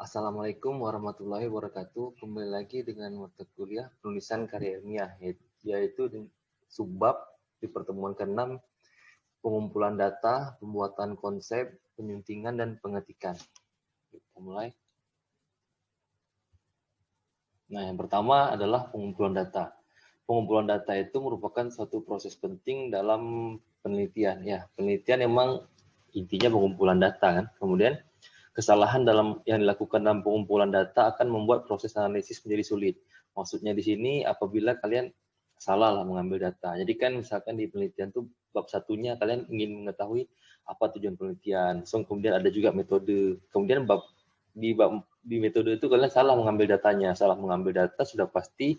Assalamualaikum warahmatullahi wabarakatuh. Kembali lagi dengan mata kuliah penulisan karya ilmiah, yaitu subbab di pertemuan ke-6, pengumpulan data, pembuatan konsep, penyuntingan, dan pengetikan. Kita mulai. Nah, yang pertama adalah pengumpulan data. Pengumpulan data itu merupakan suatu proses penting dalam penelitian. Ya, penelitian memang intinya pengumpulan data kan. Kemudian kesalahan yang dilakukan dalam pengumpulan data akan membuat proses analisis menjadi sulit. Maksudnya di sini apabila kalian salah lah mengambil data. Jadi kan misalkan di penelitian tuh bab satunya kalian ingin mengetahui apa tujuan penelitian. So, kemudian ada juga metode. Kemudian di metode itu kalian salah mengambil datanya. Salah mengambil data sudah pasti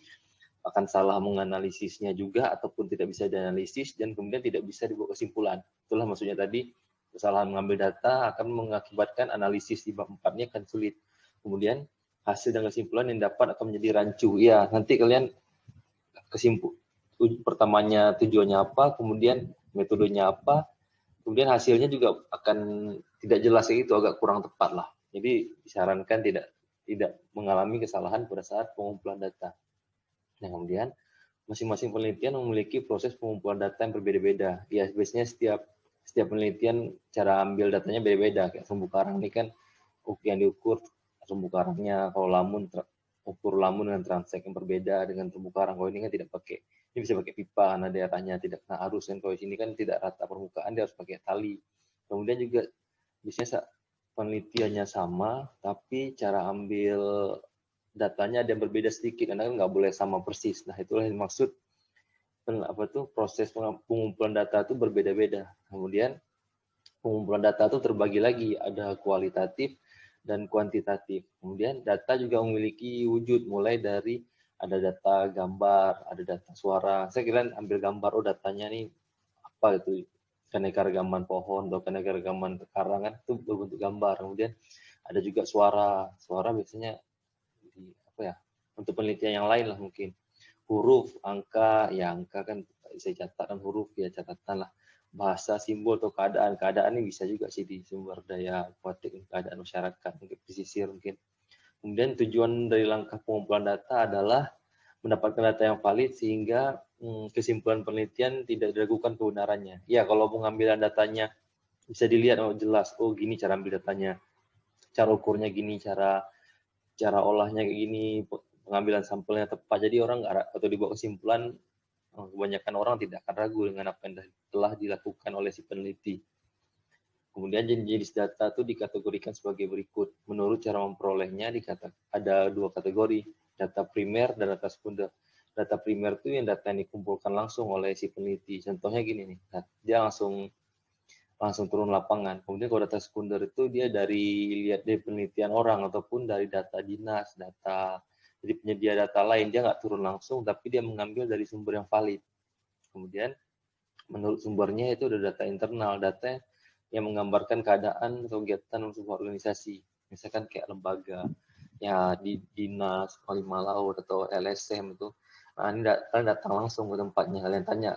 akan salah menganalisisnya juga ataupun tidak bisa dianalisis dan kemudian tidak bisa dibuat kesimpulan. Itulah maksudnya tadi kesalahan mengambil data akan mengakibatkan analisis di bab 4-nya akan sulit. Kemudian hasil dan kesimpulan yang dapat akan menjadi rancu. Ya, nanti kalian pertamanya tujuannya apa, kemudian metodenya apa, kemudian hasilnya juga akan tidak jelas itu, agak kurang tepat lah. Jadi disarankan tidak mengalami kesalahan pada saat pengumpulan data. Nah, kemudian masing-masing penelitian memiliki proses pengumpulan data yang berbeda-beda. Ya, biasanya setiap penelitian cara ambil datanya beda-beda. Kayak terumbu karang ini kan yang diukur terumbu karangnya, kalau ukur lamun dengan transek yang berbeda dengan terumbu karang. Kalau ini kan tidak pakai, ini bisa pakai pipa karena daerahnya tidak kena arus, dan kalau di sini kan tidak rata permukaan, dia harus pakai tali. Kemudian juga biasanya penelitiannya sama, tapi cara ambil datanya ada yang berbeda sedikit, karena kan nggak boleh sama persis. Nah, itulah yang maksud proses pengumpulan data itu berbeda-beda. Kemudian pengumpulan data itu terbagi lagi, ada kualitatif dan kuantitatif. Kemudian data juga memiliki wujud, mulai dari ada data gambar, ada data suara. Saya kira ambil gambar, oh datanya nih apa itu, keanekaragaman pohon atau keanekaragaman karangan itu berbentuk gambar. Kemudian ada juga suara. Suara biasanya untuk penelitian yang lain lah mungkin. Huruf, angka, ya angka kan bisa catatan, huruf ya catatan lah. Bahasa, simbol, atau keadaan. Keadaan ini bisa juga sih di sumber daya kuantitatif keadaan masyarakat, mungkin pesisir mungkin. Kemudian tujuan dari langkah pengumpulan data adalah mendapatkan data yang valid sehingga kesimpulan penelitian tidak diragukan kebenarannya. Ya, kalau pengambilan datanya bisa dilihat jelas, oh gini cara ambil datanya, cara ukurnya gini, cara olahnya kayak gini, pengambilan sampelnya tepat. Jadi orang nggak, atau dibawa kesimpulan, kebanyakan orang tidak akan ragu dengan apa yang telah dilakukan oleh si peneliti. Kemudian jenis data itu dikategorikan sebagai berikut. Menurut cara memperolehnya ada dua kategori, data primer dan data sekunder. Data primer itu yang data yang dikumpulkan langsung oleh si peneliti. Contohnya gini nih, dia langsung turun lapangan. Kemudian kalau data sekunder itu dia lihat dari penelitian orang ataupun dari data dinas, jadi penyedia data lain, dia nggak turun langsung, tapi dia mengambil dari sumber yang valid. Kemudian menurut sumbernya itu ada data internal, data yang menggambarkan keadaan atau kegiatan sebuah organisasi, misalkan kayak lembaga, ya di dinas, Panglima Laut atau LSM itu. Nah, ini datang langsung ke tempatnya, kalian tanya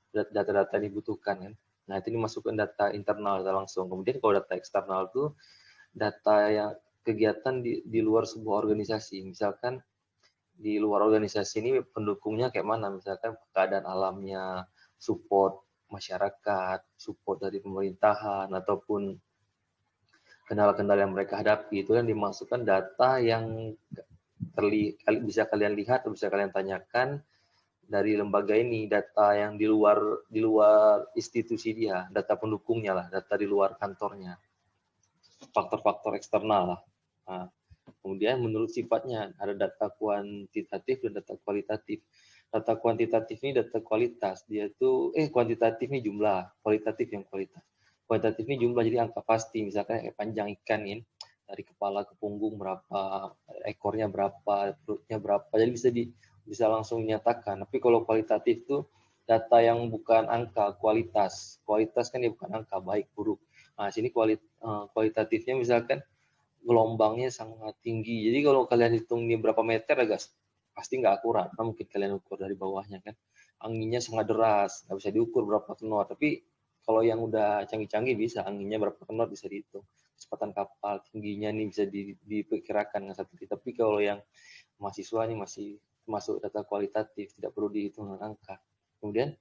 data-data yang dibutuhkan kan. Nah, itu dimasukkan data internal, data langsung. Kemudian kalau data eksternal itu data yang kegiatan di luar sebuah organisasi. Misalkan di luar organisasi ini pendukungnya kayak mana, misalkan keadaan alamnya, support masyarakat, support dari pemerintahan, ataupun kendala-kendala yang mereka hadapi. Itu yang dimasukkan data yang bisa kalian lihat atau bisa kalian tanyakan dari lembaga ini, data yang di luar institusi dia, data pendukungnya lah, data di luar kantornya, faktor-faktor eksternal lah. Nah, kemudian menurut sifatnya ada data kuantitatif dan data kualitatif. Data kuantitatif ini data kualitas, dia tuh kuantitatif ini jumlah, kualitatif yang kualitas. Kuantitatif ini jumlah, jadi angka pasti, misalkan panjang ikan ini dari kepala ke punggung berapa, ekornya berapa, perutnya berapa, jadi bisa langsung dinyatakan. Tapi kalau kualitatif tuh data yang bukan angka, kualitas kan dia bukan angka, baik buruk. Nah, sini kualitatifnya misalkan gelombangnya sangat tinggi. Jadi kalau kalian hitung ini berapa meter agak pasti nggak akurat. Nah, mungkin kalian ukur dari bawahnya kan. Anginnya sangat deras, nggak bisa diukur berapa knot. Tapi kalau yang udah canggih-canggih bisa, anginnya berapa knot bisa dihitung. kecepatan kapal, tingginya nih bisa diperkirakan dengan satelit. Tapi kalau yang mahasiswa nih masih masuk data kualitatif, tidak perlu dihitung dengan angka. Kemudian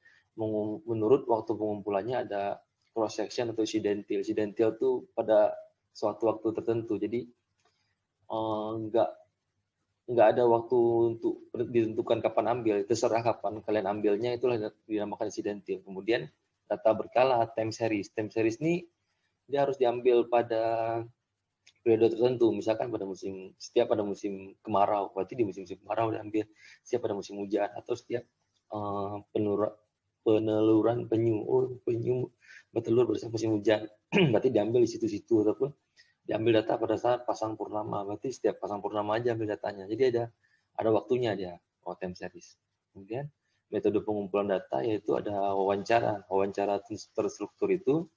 menurut waktu pengumpulannya ada cross section atau incidental. Incidental itu pada suatu waktu tertentu. Jadi nggak ada waktu untuk ditentukan kapan ambil, terserah kapan kalian ambilnya, itulah dinamakan incidental. Kemudian data berkala, time series. Time series ini dia harus diambil pada periode tertentu, misalkan setiap pada musim kemarau, berarti di musim kemarau diambil, setiap pada musim hujan, atau setiap peneluran penyu bertelur pada musim hujan, berarti diambil di situ-situ, ataupun diambil data pada saat pasang purnama, berarti setiap pasang purnama aja ambil datanya. Jadi ada waktunya dia, time series. Kemudian metode pengumpulan data yaitu ada wawancara. Wawancara terstruktur itu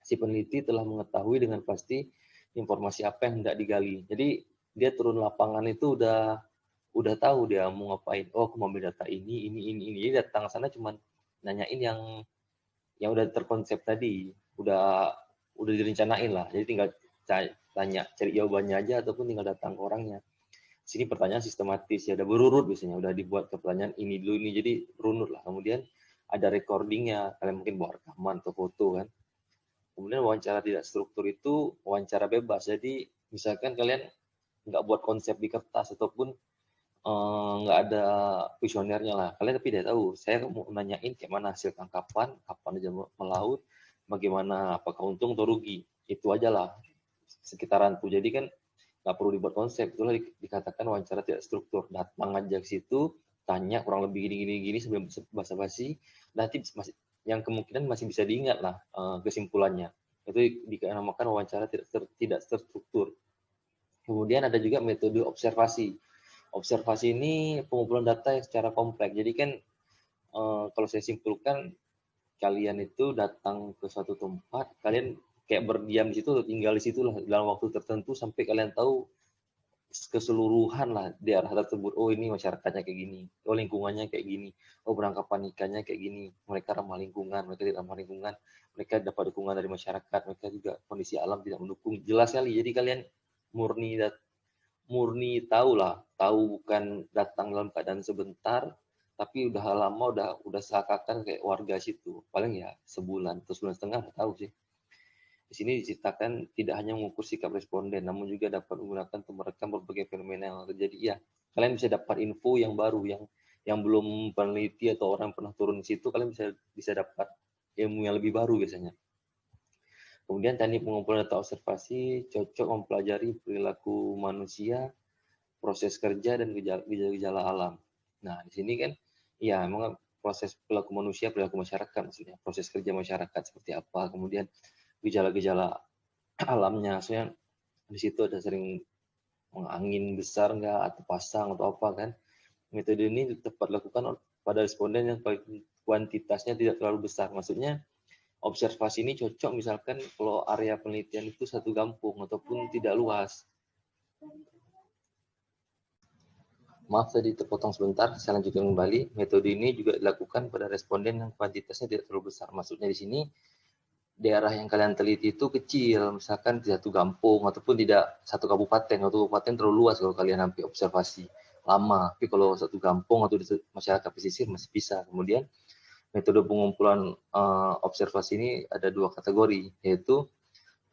si peneliti telah mengetahui dengan pasti informasi apa yang hendak digali. Jadi dia turun lapangan itu udah tahu dia mau ngapain. Oh, aku mau ambil data ini. Jadi datang sana cuma nanyain yang udah terkonsep tadi, udah direncanain lah. Jadi tinggal cari jawabannya aja, ataupun tinggal datang ke orangnya. Sini pertanyaan sistematis, ya ada berurut biasanya, udah dibuat ke pertanyaan ini dulu ini, jadi runut lah. Kemudian ada recordingnya, kalian mungkin bawa rekaman atau foto kan. Kemudian wawancara tidak struktur itu wawancara bebas, jadi misalkan kalian nggak buat konsep di kertas ataupun nggak ada kuesionernya lah, kalian tapi tidak tahu, saya mau nanyain kayak mana hasil tangkapan, kapan aja melaut, bagaimana, apakah untung atau rugi, itu aja lah sekitaran tuh. Jadi kan nggak perlu dibuat konsep, itulah dikatakan wawancara tidak struktur. Datang aja ke situ, tanya kurang lebih gini sebelum basa-basi, nanti yang kemungkinan masih bisa diingat lah kesimpulannya. Itu dinamakan wawancara tidak terstruktur. Kemudian ada juga metode observasi. Observasi ini pengumpulan data yang secara kompleks. Jadi kan kalau saya simpulkan, kalian itu datang ke suatu tempat, kalian kayak berdiam di situ, tinggal di situ lah dalam waktu tertentu sampai kalian tahu keseluruhan lah daerah tersebut. Oh, ini masyarakatnya kayak gini, oh lingkungannya kayak gini, oh penangkapan ikannya kayak gini, mereka ramah lingkungan, mereka tidak ramah lingkungan, mereka dapat dukungan dari masyarakat, mereka juga kondisi alam tidak mendukung. Jelas sekali. Jadi kalian murni tahu lah, tahu bukan datang dalam keadaan sebentar, tapi udah lama, udah seakan kayak warga situ. Paling ya sebulan atau sebulan setengah, nggak tahu sih. Di sini diceritakan tidak hanya mengukur sikap responden, namun juga dapat menggunakan untuk merekam berbagai fenomena yang terjadi. Ya, kalian bisa dapat info yang baru, yang belum peneliti atau orang pernah turun di situ, kalian bisa dapat ilmu yang lebih baru biasanya. Kemudian teknik pengumpulan data observasi cocok mempelajari perilaku manusia, proses kerja, dan gejala-gejala alam. Nah, di sini kan, ya memang proses perilaku manusia, perilaku masyarakat maksudnya, proses kerja masyarakat seperti apa, kemudian gejala-gejala alamnya, maksudnya di situ ada sering angin besar nggak, atau pasang atau apa kan. Metode ini tepat dilakukan pada responden yang kuantitasnya tidak terlalu besar. Maksudnya observasi ini cocok misalkan kalau area penelitian itu satu kampung ataupun tidak luas. Maaf tadi terpotong sebentar, saya lanjutkan kembali. Metode ini juga dilakukan pada responden yang kuantitasnya tidak terlalu besar. Maksudnya di sini daerah yang kalian teliti itu kecil, misalkan di satu kampung ataupun tidak satu kabupaten. Satu kabupaten terlalu luas kalau kalian sampai observasi lama. Tapi kalau satu kampung atau di masyarakat pesisir masih bisa. Kemudian metode pengumpulan observasi ini ada dua kategori, yaitu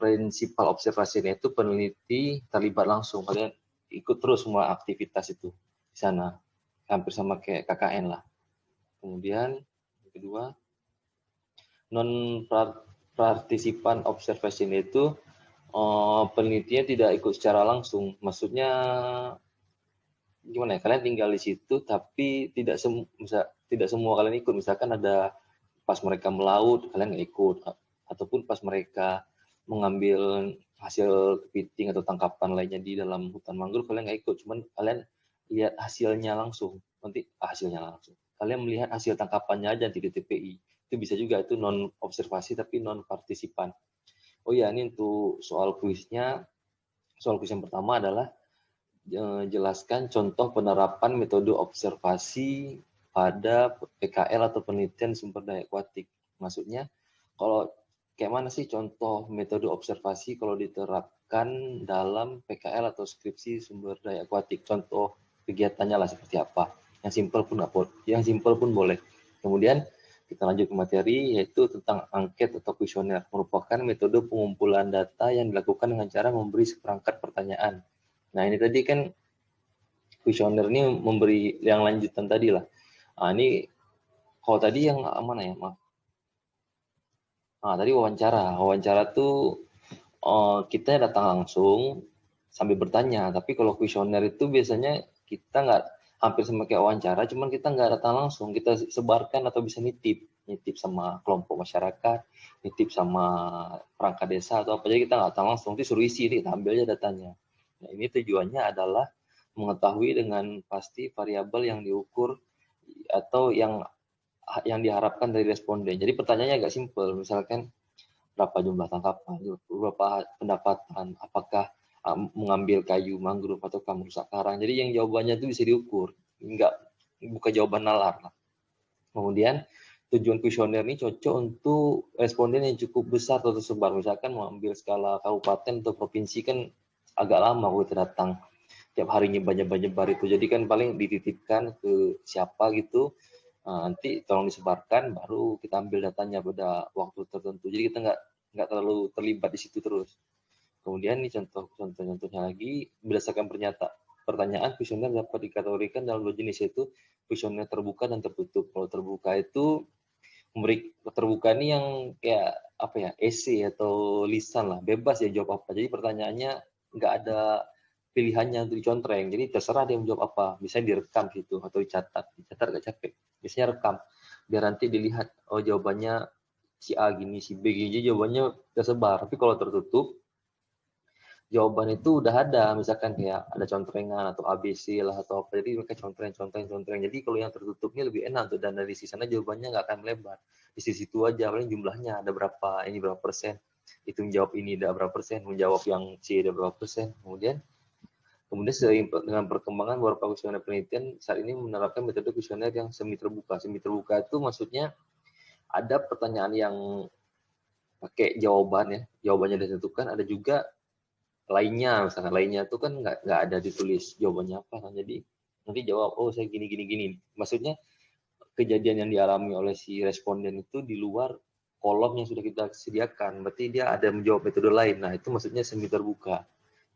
prinsipal observasi, yaitu peneliti terlibat langsung, kalian ikut terus semua aktivitas itu di sana, hampir sama kayak KKN lah. Kemudian yang kedua, non partisipan observation itu penelitian tidak ikut secara langsung. Maksudnya gimana ya? Kalian tinggal di situ tapi tidak semua kalian ikut. Misalkan ada pas mereka melaut kalian nggak ikut, ataupun pas mereka mengambil hasil kepiting atau tangkapan lainnya di dalam hutan mangrove kalian nggak ikut. Cuman kalian lihat hasilnya langsung. Nanti hasilnya langsung. Kalian melihat hasil tangkapannya aja di TPI. Itu bisa juga, itu non observasi tapi non partisipan. Oh ya, ini untuk soal kuisnya. Soal kuis yang pertama adalah jelaskan contoh penerapan metode observasi pada PKL atau penelitian sumber daya akuatik. Maksudnya kalau kayak mana sih contoh metode observasi kalau diterapkan dalam PKL atau skripsi sumber daya akuatik. Contoh kegiatannya lah seperti apa. Yang simpel pun yang simpel pun boleh. Kemudian kita lanjut ke materi, yaitu tentang angket atau kuesioner. Merupakan metode pengumpulan data yang dilakukan dengan cara memberi seperangkat pertanyaan. Nah, ini tadi kan kuesioner ini memberi yang lanjutan tadi lah. Nah, ini kalau tadi yang mana ya, maaf. Nah, tadi wawancara. Wawancara tuh kita datang langsung sambil bertanya. Tapi kalau kuesioner itu biasanya kita nggak, hampir sama kayak wawancara, cuman kita nggak datang langsung. Kita sebarkan atau bisa nitip sama kelompok masyarakat, nitip sama perangkat desa atau apa aja, kita nggak datang langsung. Itu suruh isi, kita ambil aja datanya. Nah, ini tujuannya adalah mengetahui dengan pasti variabel yang diukur atau yang diharapkan dari responden. Jadi pertanyaannya agak simpel, misalkan berapa jumlah tangkapan, berapa pendapatan, apakah mengambil kayu mangrove atau merusak karang. Jadi yang jawabannya itu bisa diukur, bukan jawaban nalar. Kemudian tujuan kuesioner ini cocok untuk responden yang cukup besar atau tersebar. Misalkan mau ambil skala kabupaten atau provinsi kan agak lama kita datang tiap hari nyebar itu. Jadi kan paling dititipkan ke siapa gitu, nanti tolong disebarkan, baru kita ambil datanya pada waktu tertentu. Jadi kita nggak terlalu terlibat di situ terus. Kemudian ini contohnya lagi, berdasarkan pertanyaan, kuesioner dapat dikategorikan dalam dua jenis, yaitu kuesioner terbuka dan tertutup. Kalau terbuka itu terbuka ini yang kayak apa ya, essay atau lisan lah, bebas ya jawab apa. Jadi pertanyaannya nggak ada pilihannya untuk dicontreng, jadi terserah dia menjawab apa. Misalnya direkam gitu atau dicatat gak capek. Biasanya rekam biar nanti dilihat, oh jawabannya si A gini, si B gini, jadi jawabannya tersebar. Tapi kalau tertutup, jawaban itu udah ada, misalkan kayak ada contrengan atau ABC lah atau apa, jadi mereka contreng. Jadi kalau yang tertutupnya lebih enak tuh, dan dari sana jawabannya nggak akan melebar. Di situ aja, paling jumlahnya ada berapa, ini berapa persen, itu menjawab ini ada berapa persen, menjawab yang C ada berapa persen. Kemudian seiring dengan perkembangan beberapa kuesioner penelitian saat ini menerapkan metode kuesioner yang semi terbuka. Semi terbuka itu maksudnya ada pertanyaan yang pakai jawabannya ditentukan, ada juga lainnya, misalkan lainnya itu kan nggak ada ditulis jawabannya apa kan. Jadi nanti jawab, oh saya gini. Maksudnya kejadian yang dialami oleh si responden itu di luar kolom yang sudah kita sediakan. Berarti dia ada menjawab metode lain. Nah, itu maksudnya semi terbuka.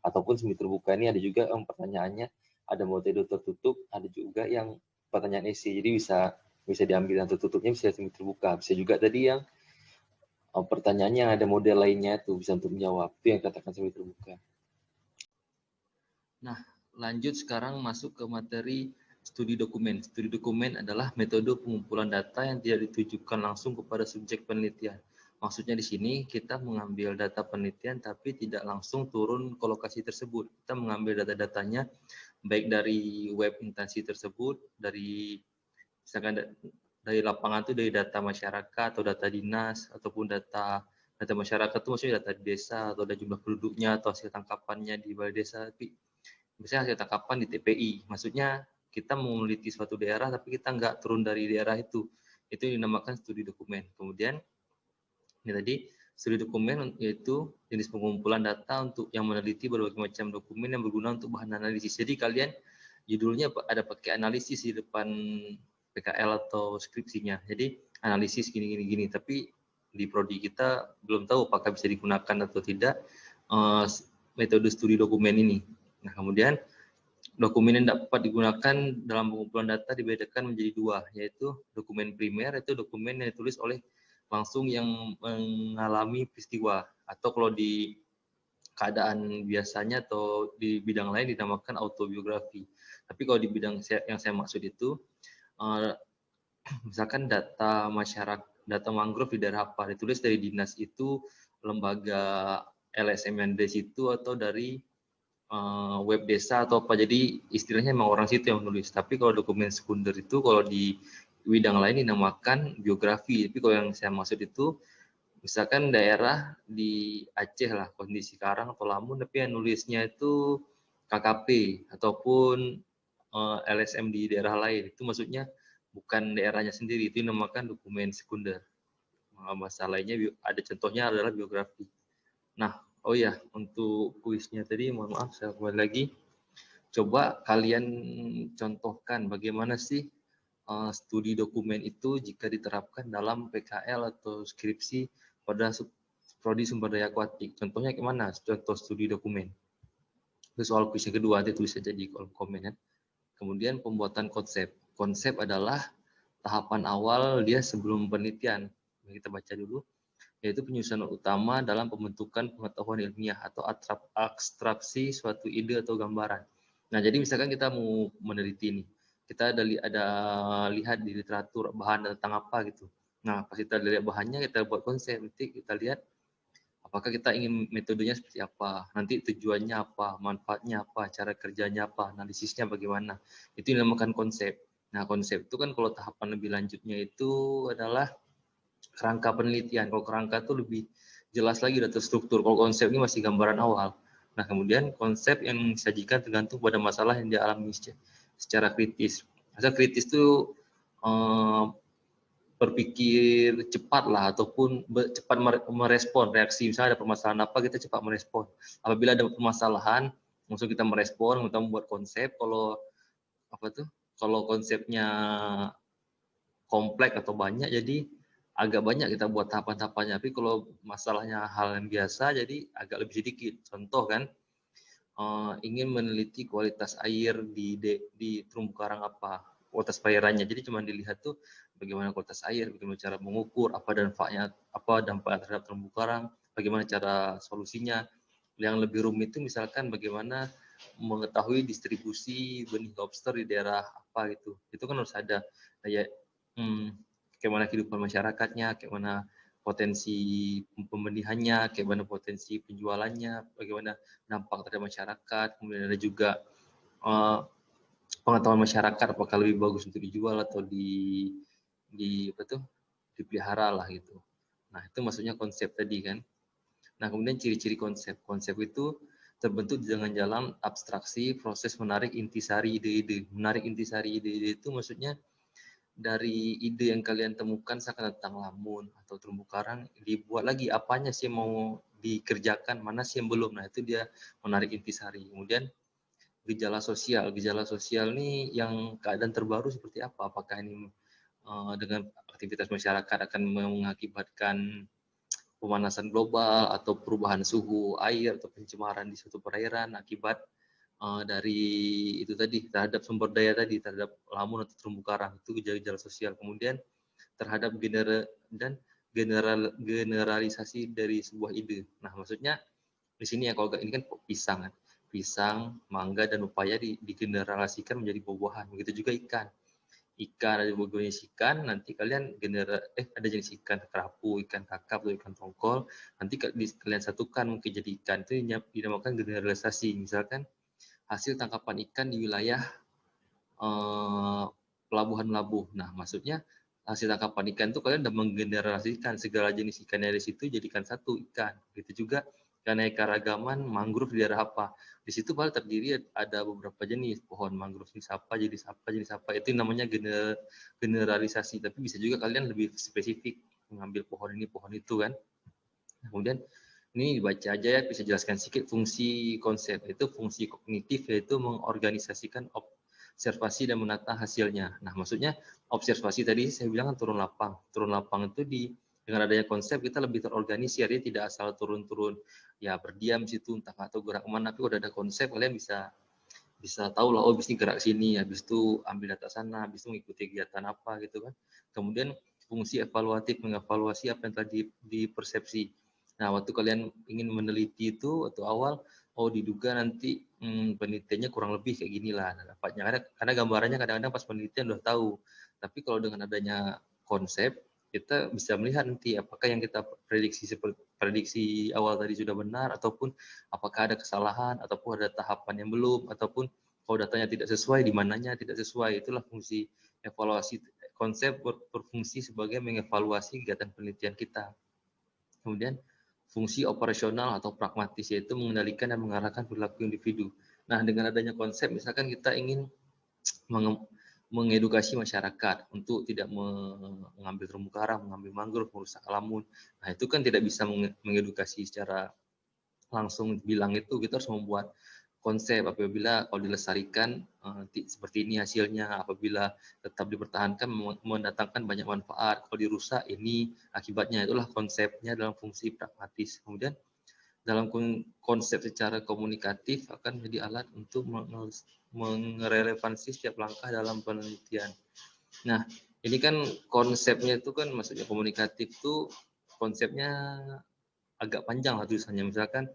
Ataupun semi terbuka ini ada juga yang pertanyaannya ada metode tertutup, ada juga yang pertanyaan essay. Jadi bisa diambil yang tertutupnya, bisa semi terbuka. Bisa juga tadi yang pertanyaannya yang ada model lainnya itu bisa untuk menjawab. Itu yang katakan semi terbuka. Nah, lanjut sekarang masuk ke materi studi dokumen. Studi dokumen adalah metode pengumpulan data yang tidak ditujukan langsung kepada subjek penelitian. Maksudnya di sini kita mengambil data penelitian tapi tidak langsung turun ke lokasi tersebut. Kita mengambil data-datanya baik dari web instansi tersebut, dari misalkan dari lapangan itu dari data masyarakat atau data dinas, ataupun data masyarakat itu maksudnya data desa atau ada jumlah penduduknya atau hasil tangkapannya di balai desa. Tapi misalnya hasil tangkapan di TPI, maksudnya kita meneliti suatu daerah tapi kita nggak turun dari daerah itu dinamakan studi dokumen. Kemudian ini tadi studi dokumen yaitu jenis pengumpulan data untuk yang meneliti berbagai macam dokumen yang berguna untuk bahan analisis. Jadi kalian judulnya ada pakai analisis di depan PKL atau skripsinya. Jadi analisis gini. Tapi di prodi kita belum tahu apakah bisa digunakan atau tidak metode studi dokumen ini. Nah, kemudian dokumen yang dapat digunakan dalam pengumpulan data dibedakan menjadi dua, yaitu dokumen primer, itu dokumen yang ditulis oleh langsung yang mengalami peristiwa, atau kalau di keadaan biasanya atau di bidang lain dinamakan autobiografi. Tapi kalau di bidang yang saya maksud itu, misalkan data masyarakat, data mangrove di daerah apa, ditulis dari dinas itu, lembaga LSM yang dari situ, atau dari web desa atau apa. Jadi istilahnya memang orang situ yang menulis. Tapi kalau dokumen sekunder itu kalau di bidang lain dinamakan biografi. Tapi kalau yang saya maksud itu misalkan daerah di Aceh lah, kondisi Karang atau Lamun, tapi yang nulisnya itu KKP ataupun LSM di daerah lain. Itu maksudnya bukan daerahnya sendiri, itu dinamakan dokumen sekunder. bahasa lainnya ada contohnya adalah biografi. Nah, oh ya, untuk kuisnya tadi mohon maaf saya kembali lagi. Coba kalian contohkan bagaimana sih studi dokumen itu jika diterapkan dalam PKL atau skripsi pada prodi sumber daya akuatik. Contohnya gimana? Contoh studi dokumen. Itu soal kuis yang kedua, nanti tulis saja di kolom komen ya. Kemudian pembuatan konsep. Konsep adalah tahapan awal dia sebelum penelitian. Kita baca dulu, yaitu penyusunan utama dalam pembentukan pengetahuan ilmiah atau abstraksi suatu ide atau gambaran. Nah, jadi misalkan kita mau meneliti nih, kita ada lihat di literatur bahan tentang apa gitu. Nah, pas kita lihat bahannya, kita buat konsep, nanti kita lihat apakah kita ingin metodenya seperti apa, nanti tujuannya apa, manfaatnya apa, cara kerjanya apa, analisisnya bagaimana. Itu yang dinamakan konsep. Nah, konsep itu kan kalau tahapan lebih lanjutnya itu adalah kerangka penelitian. Kalau kerangka itu lebih jelas lagi data struktur. Kalau konsep ini masih gambaran awal. Nah, kemudian konsep yang disajikan tergantung pada masalah yang dialami secara kritis. Masa kritis itu berpikir cepat lah, ataupun cepat merespon reaksi. Misalnya ada permasalahan apa, kita cepat merespon. Apabila ada permasalahan, langsung kita merespon, kita membuat konsep. Kalau kalau konsepnya kompleks atau banyak, jadi agak banyak kita buat tahapan-tahapannya. Tapi kalau masalahnya hal yang biasa, jadi agak lebih sedikit. Contoh kan, ingin meneliti kualitas air di terumbu karang apa, kualitas perairannya. Jadi cuma dilihat tuh bagaimana kualitas air, bagaimana cara mengukur, apa dampaknya terhadap terumbu karang, bagaimana cara solusinya. Yang lebih rumit itu misalkan bagaimana mengetahui distribusi benih lobster di daerah apa gitu. Itu kan harus ada kayak bagaimana kehidupan masyarakatnya, bagaimana potensi pembenihannya, bagaimana potensi penjualannya, bagaimana dampak terhadap masyarakat, kemudian ada juga pengetahuan masyarakat apakah lebih bagus untuk dijual atau dipelihara lah gitu. Nah, itu maksudnya konsep tadi kan. Nah, kemudian ciri-ciri konsep. Konsep itu terbentuk dengan jalan abstraksi, proses menarik intisari ide-ide. Menarik intisari ide-ide itu maksudnya dari ide yang kalian temukan seakan tentang lamun atau terumbu karang, dibuat lagi apanya sih yang mau dikerjakan, mana sih yang belum. Nah, itu dia menarik intisari. Kemudian gejala sosial. Gejala sosial ini yang keadaan terbaru seperti apa? Apakah ini dengan aktivitas masyarakat akan mengakibatkan pemanasan global atau perubahan suhu air atau pencemaran di suatu perairan akibat dari itu tadi, terhadap sumber daya tadi, terhadap lamun atau terumbu karang. Itu gejala-gejala sosial. Kemudian terhadap generalisasi dari sebuah ide. Nah, maksudnya di sini ya, kalau ini kan pisang kan, pisang, mangga, dan upaya digeneralisasikan menjadi buah-buahan. Begitu juga ikan. Ikan, ada beberapa jenis ikan, nanti kalian ada jenis ikan kerapu, ikan kakap, atau ikan tongkol, nanti kalian satukan mungkin jadi ikan. Itu dinamakan generalisasi. Misalkan hasil tangkapan ikan di wilayah pelabuhan Labuh. Nah, maksudnya hasil tangkapan ikan itu kalian udah menggeneralisasikan segala jenis ikan dari situ jadikan satu ikan. Begitu juga keanekaragaman mangrove di daerah apa. Di situ paling terdiri ada beberapa jenis pohon mangrove, jenis apa. Itu namanya generalisasi. Tapi bisa juga kalian lebih spesifik mengambil pohon ini, pohon itu kan. Kemudian ini dibaca aja ya, bisa jelaskan sedikit fungsi konsep. Itu fungsi kognitif, yaitu mengorganisasikan observasi dan menata hasilnya. Nah, maksudnya observasi tadi saya bilang kan turun lapang. Turun lapang itu dengan adanya konsep kita lebih terorganisir, ya tidak asal turun-turun ya berdiam situ entah atau gerak kemana, tapi udah ada konsep kalian bisa tahu lah, oh habis ini gerak sini, habis itu ambil data sana, habis itu mengikuti kegiatan apa gitu kan. Kemudian fungsi evaluatif, mengevaluasi apa yang tadi dipersepsi. Nah, waktu kalian ingin meneliti itu atau awal, oh diduga nanti penelitiannya kurang lebih kayak gini lah dapatnya. Karena gambarannya kadang-kadang pas penelitian udah tahu. Tapi kalau dengan adanya konsep, kita bisa melihat nanti apakah yang kita prediksi awal tadi sudah benar, ataupun apakah ada kesalahan, ataupun ada tahapan yang belum, ataupun kalau datanya tidak sesuai, di mananya tidak sesuai. Itulah fungsi evaluasi. Konsep berfungsi sebagai mengevaluasi kegiatan penelitian kita. Kemudian fungsi operasional atau pragmatis, yaitu mengendalikan dan mengarahkan perilaku individu. Nah, dengan adanya konsep, misalkan kita ingin mengedukasi masyarakat untuk tidak mengambil terumbu karang, mengambil mangrove, merusak lamun. Nah, itu kan tidak bisa mengedukasi secara langsung bilang itu. Kita harus membuat konsep apabila kalau dilestarikan seperti ini hasilnya, apabila tetap dipertahankan mendatangkan banyak manfaat, kalau dirusak ini akibatnya. Itulah konsepnya dalam fungsi pragmatis. Kemudian dalam konsep secara komunikatif akan menjadi alat untuk merelevansi setiap langkah dalam penelitian. Nah, ini kan konsepnya itu kan, maksudnya komunikatif itu konsepnya agak panjang lah tulisannya. Misalkan,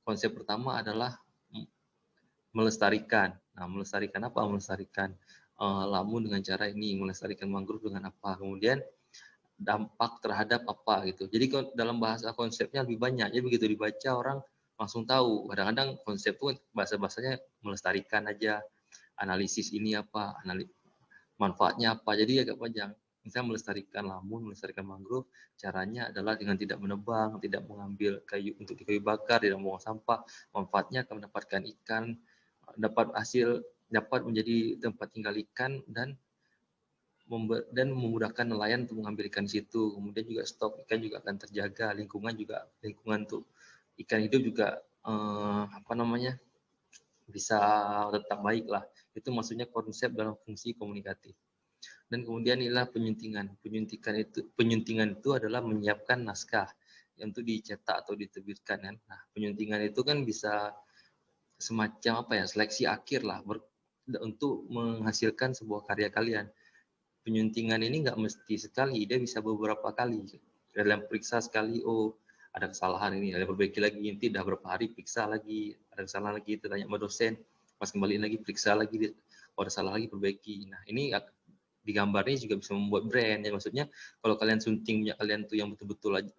konsep pertama adalah melestarikan. Nah, melestarikan apa? Melestarikan lamun dengan cara ini, melestarikan mangrove dengan apa? Kemudian dampak terhadap apa gitu. Jadi dalam bahasa konsepnya lebih banyak. Jadi begitu dibaca orang langsung tahu. Kadang-kadang konsep itu bahasa-bahasanya melestarikan aja, analisis ini apa, manfaatnya apa. Jadi agak panjang. Misalnya melestarikan lamun, melestarikan mangrove, caranya adalah dengan tidak menebang, tidak mengambil kayu untuk kayu bakar, tidak membuang sampah. Manfaatnya akan mendapatkan ikan, dapat hasil, dapat menjadi tempat tinggal ikan, dan memudahkan nelayan untuk mengambil ikan di situ. Kemudian juga stok ikan juga akan terjaga, lingkungan untuk ikan hidup juga bisa tetap baik lah. Itu maksudnya konsep dalam fungsi komunikatif. Dan kemudian inilah penyuntingan. Penyuntingan itu adalah menyiapkan naskah untuk dicetak atau diterbitkan kan. Nah, penyuntingan itu kan bisa semacam seleksi akhir lah untuk menghasilkan sebuah karya kalian. Penyuntingan ini nggak mesti sekali, dia bisa beberapa kali. Dalam periksa sekali, ada kesalahan ini, ada perbaiki lagi, nanti dah berapa hari periksa lagi, ada kesalahan lagi, tanya sama dosen, pas kembali lagi periksa lagi, ada salah lagi perbaiki. Nah, ini di gambarnya juga bisa membuat brand. Ya, maksudnya kalau kalian sunting punya kalian tuh yang betul-betul aja,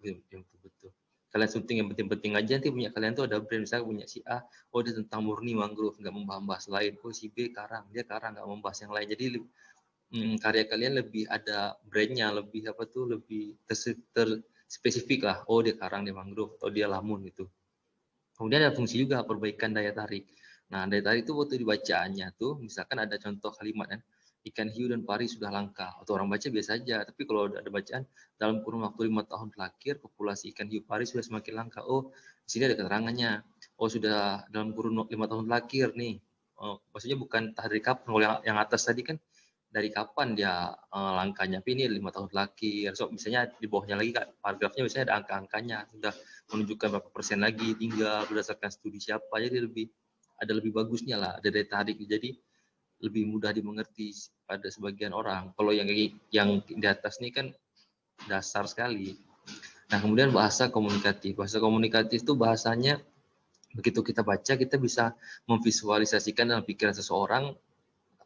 kalian sunting yang penting-penting aja, nanti punya kalian tuh ada brand. Misalnya punya si A, dia tentang murni mangrove, nggak membahas lain. Si B karang, dia karang nggak membahas yang lain. Jadi karya kalian lebih ada brandnya, lebih lebih terspesifik lah. Dia karang, dia mangrove, atau dia lamun gitu. Kemudian ada fungsi juga perbaikan daya tarik. Nah, daya tarik itu waktu dibacaannya tuh, misalkan ada contoh kalimat kan, ikan hiu dan pari sudah langka. Atau orang baca biasa aja, tapi kalau ada bacaan dalam kurun waktu 5 tahun terakhir populasi ikan hiu pari sudah semakin langka. Di sini ada keterangannya. Sudah dalam kurun 5 tahun terakhir nih. Maksudnya bukan dari kapan. Kalau yang atas tadi kan dari kapan dia langkanya, tapi ini 5 tahun terakhir. So, misalnya di bawahnya lagi paragrafnya biasanya ada angka-angkanya, sudah menunjukkan berapa persen lagi tinggal berdasarkan studi siapa, jadi lebih bagusnya lah, ada daya tarik, jadi lebih mudah dimengerti pada sebagian orang. Kalau yang di atas ini kan dasar sekali. Nah, kemudian bahasa komunikatif. Bahasa komunikatif itu bahasanya begitu kita baca, kita bisa memvisualisasikan dalam pikiran seseorang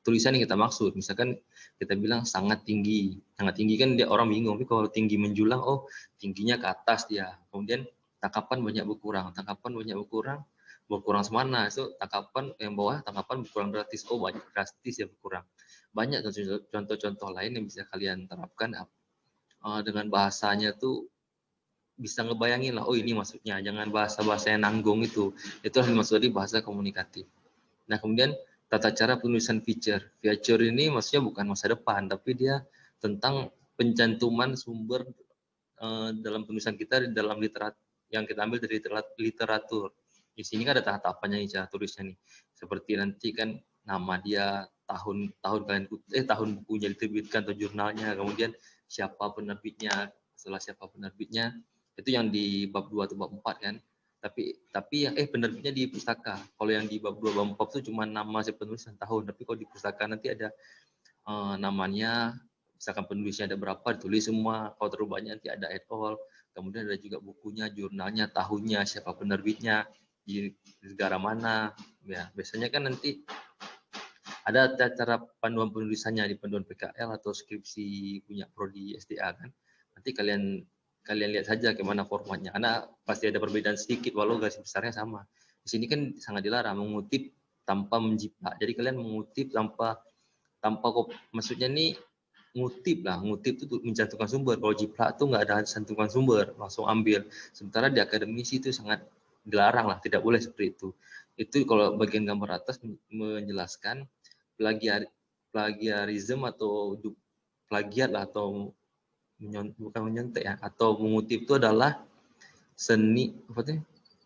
tulisan yang kita maksud. Misalkan kita bilang sangat tinggi kan dia orang bingung, tapi kalau tinggi menjulang, tingginya ke atas dia. Kemudian tangkapan banyak berkurang semana, itu tangkapan yang bawah, tangkapan berkurang drastis, banyak drastis ya berkurang. Banyak contoh-contoh lain yang bisa kalian terapkan dengan bahasanya tuh bisa ngebayangin lah, ini maksudnya. Jangan bahasa-bahasa yang nanggung itu maksud dari bahasa komunikatif. Nah, kemudian tata cara penulisan feature. Feature ini maksudnya bukan masa depan, tapi dia tentang pencantuman sumber dalam penulisan kita di dalam literatur yang kita ambil dari literatur. Di sini kan ada tahapannya nih, cara tulisnya nih. Seperti nanti kan nama dia, tahun bukunya diterbitkan atau jurnalnya, kemudian siapa penerbitnya, setelah siapa penerbitnya, itu yang di bab 2 atau bab 4 kan. Tapi yang penerbitnya di pustaka. Kalau yang di bab 2 bab 4 itu cuma nama si penulis dan tahun, tapi kalau di pustaka nanti ada namanya, misalkan penulisnya ada berapa, ditulis semua. Kalau terlalu banyak nanti ada et al. Kemudian ada juga bukunya, jurnalnya, tahunnya, siapa penerbitnya, di negara mana. Ya, biasanya kan nanti ada cara panduan penulisannya di panduan PKL atau skripsi punya prodi SDA kan. Nanti kalian lihat saja bagaimana formatnya, karena pasti ada perbedaan sedikit walau garis besarnya sama. Di sini kan sangat dilarang mengutip tanpa menjiplak. Jadi kalian mengutip tanpa maksudnya nih ngutip itu mencantumkan sumber. Kalau jiplak tuh nggak ada cantumkan sumber, langsung ambil. Sementara di akademisi itu sangat dilarang lah, tidak boleh seperti itu. Itu kalau bagian gambar atas menjelaskan plagiarisme atau plagiat lah, atau bukan menyontek ya, atau mengutip itu adalah seni,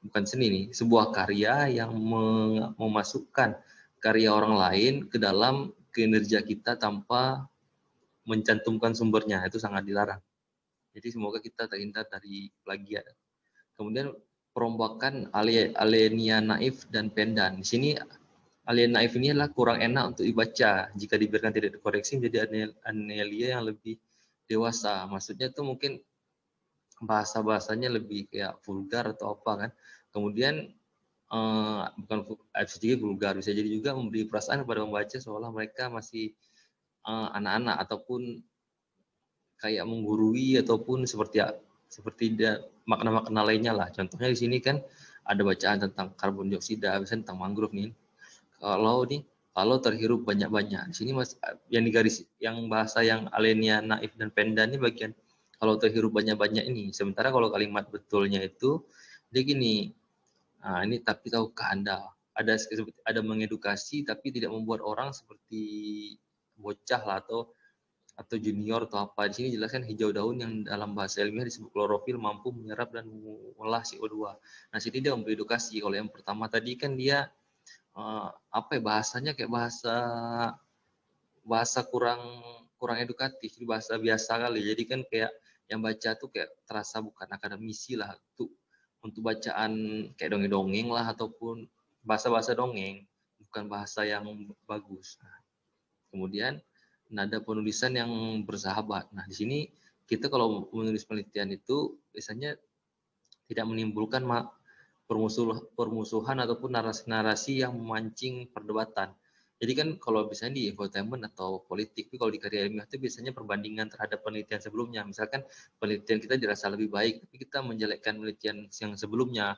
bukan seni nih, sebuah karya yang memasukkan karya orang lain ke dalam kinerja kita tanpa mencantumkan sumbernya. Itu sangat dilarang. Jadi semoga kita terhindar dari plagiat. Kemudian perombakan Alenia Naif dan Pendan. Di sini Alenia Naif ini adalah kurang enak untuk dibaca jika dibiarkan tidak dikoreksi menjadi Anelia yang lebih dewasa. Maksudnya itu mungkin bahasa-bahasanya lebih kayak vulgar atau apa kan. Kemudian bukan bisa jadi vulgar, bisa jadi juga memberi perasaan kepada pembaca seolah mereka masih anak-anak ataupun kayak menggurui ataupun seperti makna-makna lainnya lah. Contohnya di sini kan ada bacaan tentang karbon dioksida, misalnya tentang mangrove nih. Kalau terhirup banyak-banyak. Di sini yang digaris, yang bahasa yang Alenia Naif dan Pendan ini bagian kalau terhirup banyak-banyak ini. Sementara kalau kalimat betulnya itu dia gini. Nah, ini tapi tahukah Anda ada mengedukasi tapi tidak membuat orang seperti bocah lah atau junior atau apa. Di sini jelaskan hijau daun yang dalam bahasa ilmiah disebut klorofil mampu menyerap dan mengolah CO2. Nah, sini dia memberi edukasi. Kalau yang pertama tadi kan dia bahasanya kayak bahasa kurang edukatif, bahasa biasa kali. Jadi kan kayak yang baca tuh kayak terasa bukan akademisi lah, untuk bacaan kayak dongeng-dongeng lah ataupun bahasa-bahasa dongeng, bukan bahasa yang bagus. Nah, kemudian nada penulisan yang bersahabat. Nah, di sini kita kalau menulis penelitian itu biasanya tidak menimbulkan permusuhan ataupun narasi-narasi yang memancing perdebatan. Jadi kan kalau misalnya di infotainment atau politik, tapi kalau di karya ilmiah itu biasanya perbandingan terhadap penelitian sebelumnya. Misalkan penelitian kita dirasa lebih baik, tapi kita menjelekkan penelitian yang sebelumnya.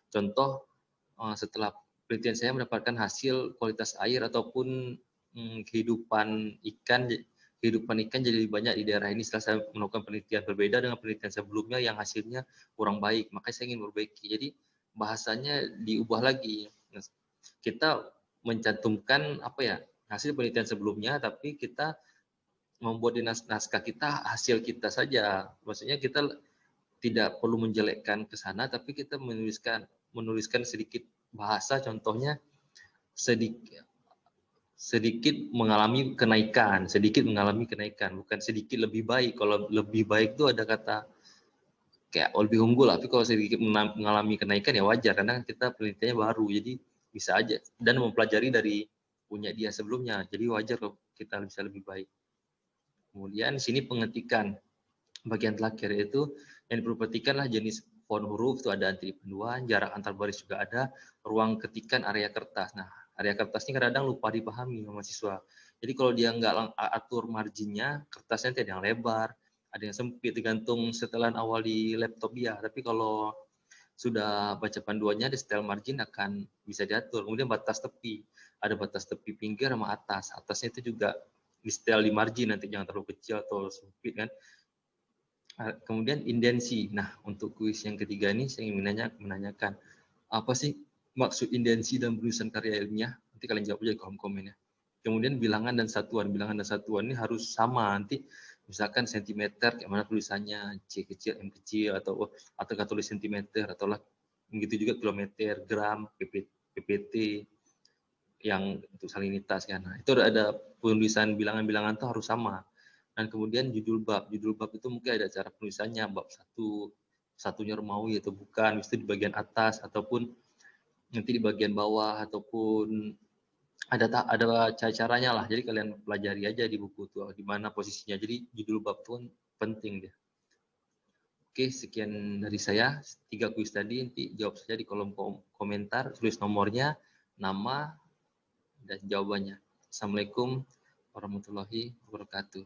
Contoh, setelah penelitian saya mendapatkan hasil kualitas air ataupun kehidupan ikan jadi lebih banyak di daerah ini setelah saya melakukan penelitian berbeda dengan penelitian sebelumnya yang hasilnya kurang baik, makanya saya ingin memperbaiki. Jadi bahasanya diubah lagi. Kita mencantumkan hasil penelitian sebelumnya, tapi kita membuat di naskah kita hasil kita saja. Maksudnya kita tidak perlu menjelekkan ke sana, tapi kita menuliskan sedikit bahasa, contohnya sedikit mengalami kenaikan, bukan sedikit lebih baik. Kalau lebih baik itu ada kata kayak lebih unggul, tapi kalau sedikit mengalami kenaikan ya wajar, karena kita penelitiannya baru, jadi bisa aja, dan mempelajari dari punya dia sebelumnya, jadi wajar kalau kita bisa lebih baik. Kemudian di sini pengetikan bagian terakhir itu yang diperhatikan lah jenis font huruf, itu ada anti penduan, jarak antar baris juga ada, ruang ketikan, area kertas. Nah, area kertas ini kadang-kadang lupa dipahami mahasiswa. Jadi kalau dia nggak atur marginnya, kertasnya tidak yang lebar, ada yang sempit, tergantung setelan awal di laptop dia. Tapi kalau sudah baca panduannya, di setel margin akan bisa diatur. Kemudian batas tepi, ada batas tepi pinggir sama atas. Atasnya itu juga di setel di margin, nanti jangan terlalu kecil atau sempit kan. Kemudian indensi. Nah, untuk kuis yang ketiga ini saya ingin menanyakan apa sih maksud indensi dan penulisan karya ilmiah? Nanti kalian jawab aja di kolom komen ya. Kemudian bilangan dan satuan ini harus sama. Nanti misalkan sentimeter, kayak mana tulisannya C kecil, M kecil, atau tulis sentimeter, atau lah begitu juga kilometer, gram, PPT yang untuk salinitas kan. Nah, itu ada penulisan bilangan-bilangan itu harus sama. Dan kemudian judul bab itu mungkin ada cara penulisannya, bab satunya Romawi atau bukan, itu di bagian atas ataupun nanti di bagian bawah, ataupun ada caranya lah. Jadi kalian pelajari aja di buku itu di mana posisinya. Jadi judul bab pun penting deh. Oke, sekian dari saya 3 kuis tadi. Nanti jawab saja di kolom komentar, tulis nomornya, nama, dan jawabannya. Assalamualaikum warahmatullahi wabarakatuh.